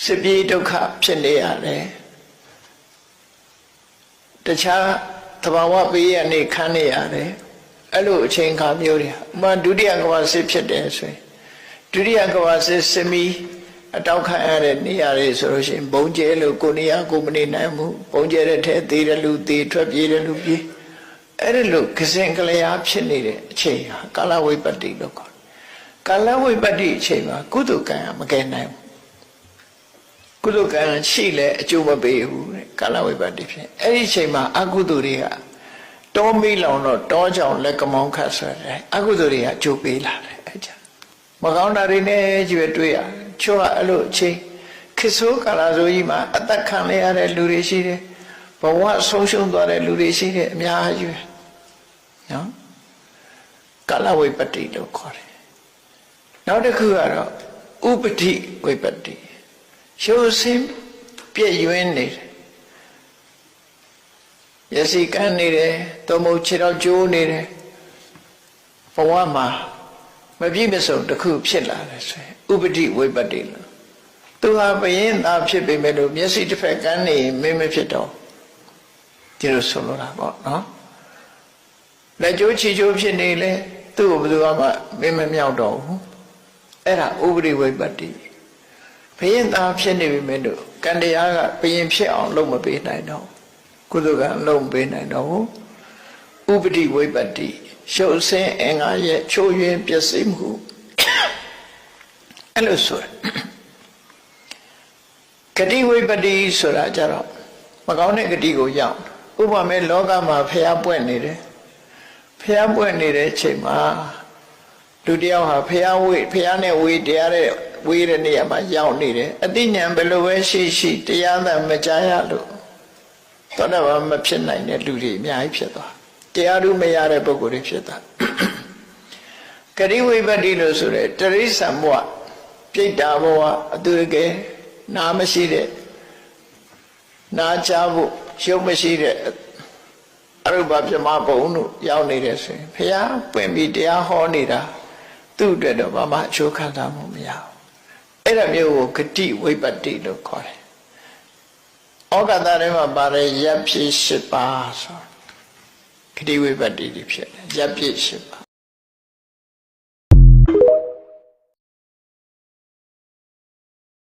စစ်ပြေးဒုက္ခဖြစ်နေရတယ်တခြားသဘာဝပေးရနေခံနေရတယ်အဲ့လိုအချိန်ခါမျိုးတွေဥမာဒုတိယကမ္ဘာစစ်ဖြစ်တယ်ဆိုရင်ဒုတိယကမ္ဘာစစ်စမီအတောက်ခံရတဲ့နေရာတွေဆိုလို့ရှိရင်ဘုံကျဲလို့ကိုနေရာကိုမနေနိုင်ဘူးဘုံကျဲတဲ့ထဲသေးတယ်လူသေးထွက်ပြေးတယ်လူပြေးအဲ့ဒါလို့ကစင်ကလျာဖြစ်နေတဲ့အချိန်ဟာကာလဝိပတ္တိလို့ခေါ်တယ်ကာလဝိပတ္တိအချိန်မှာကုသကံမကဲနိုင်ဘူးကုသကံရှိလဲအကျိုးမပေးဘူးတဲ့ကာလဝိပတ္တိဖြစ်အဲ့ဒီအချိန်မှာအကုသိုလ်တွေကတောမီးလောင်တော့တောကြောင်လက်ကမောင်းခတ်ဆိုတဲ့အကုသိုလ်တွေကအကျိုးပေးလာတယ်အဲ့ကြမကောင်းတာတွေနဲ့ကြွယ်တွေ့ရချို့ကအဲ့လိုအချိန်ခေတ်ဆိုးကာလဆိုကြီးမှာအသက်ခံရတဲ့လူတွေရှိတယ်ဘဝဆုံးရှုံးသွားတဲ့လူတွေရှိတယ်အများကြီးပဲနော်ကာလဝိပတ္တိလို့ခေါ်တယ်နောက်တစ်ခုကတော့ဥပတိဝိပတ္တိရှုပ်စင်းပြည့်ရွင်းနေတယ်ရစီကန်းနေတယ်သို့မဟုတ်ခြေတော်ကျိုးနေတယ်ဘဝမှာမပြည့်မစုံတစ်ခုဖြစ်လာတယ်ဆိုရင်ဥပတိဝိပတ္တိလို့သူဟာဘယင်းသားဖြစ်ပေမဲ့လို့မျက်စိတစ်ဖက်ကန်းနေမင်းမဖြစ်တော့ဒီလိုဆိုလိုတာပေါ့နော်လက်ကျိုးခြေကျိုးဖြစ်နေလေသူ့ကိုဘယ်သူမှမင်းမမြောက်တော့ဘူးအဲ့ဒါဥပတိဝိပတ္တိဘယင်းသားဖြစ်နေပေမဲ့လို့ကံတရားကဘယင်းဖြစ်အောင်လုပ်မပေးနိုင်တော့ကုသကံလုံးပေးနိုင်တော့ဥပတိဝိပတ္တိရှုပ်ဆင်းအင်္ဂါရဲ့ချိုးယွင်းပျက်စီးမှုအဲ့လိုဆိုဂတိဝိပတ္တိဆိုတာကြတော့မကောင်းတဲ့ဂတိကိုရောက်ဥပမာလောကမှာဖျားပွက်နေတယ်ဖျားပွက်နေတဲ့အချိန်မှာလူတယောက်ဟာဖျားနဲ့ဝေတရားတဲ့ဝေတဲ့နေရာမှာရောက်နေတယ်အတိညာဏ်ဘယ်လိုပဲရှိတရားသာမကြားရလို့သောတာပန်မဖြစ်နိုင်တဲ့လူတွေအများကြီးဖြစ်သွားတရားဥမရတဲ့ပုဂ္ဂိုလ်တွေဖြစ်သွားဂတိဝိပတ္တိလို့ဆိုတဲ့တရိစ္ဆာန်ဘဝပြိတ္တာဘဝအတူတကယ်နာမရှိတဲ့နာချဖို့ရုပ်မရှိတဲ့အရုပပြမဘုံတို့ရောက်နေတယ်ဆိုရင်ဘုရားပွင့်ပြီးတရားဟောနေတာသူ့အတွက်တော့ဘာမှအချိုးခံစားမှုမရဘူးအဲ့ဒါမျိုးကိုဂတိဝိပတ္တိလို့ခေါ်တယ်ဩဃတထဲမှာပါတယ်ရပ်ဖြစ်၈ပါးဆိုဂတိဝိပတ္တိဖြစ်တယ်ရပ်ဖြစ်၈ပါး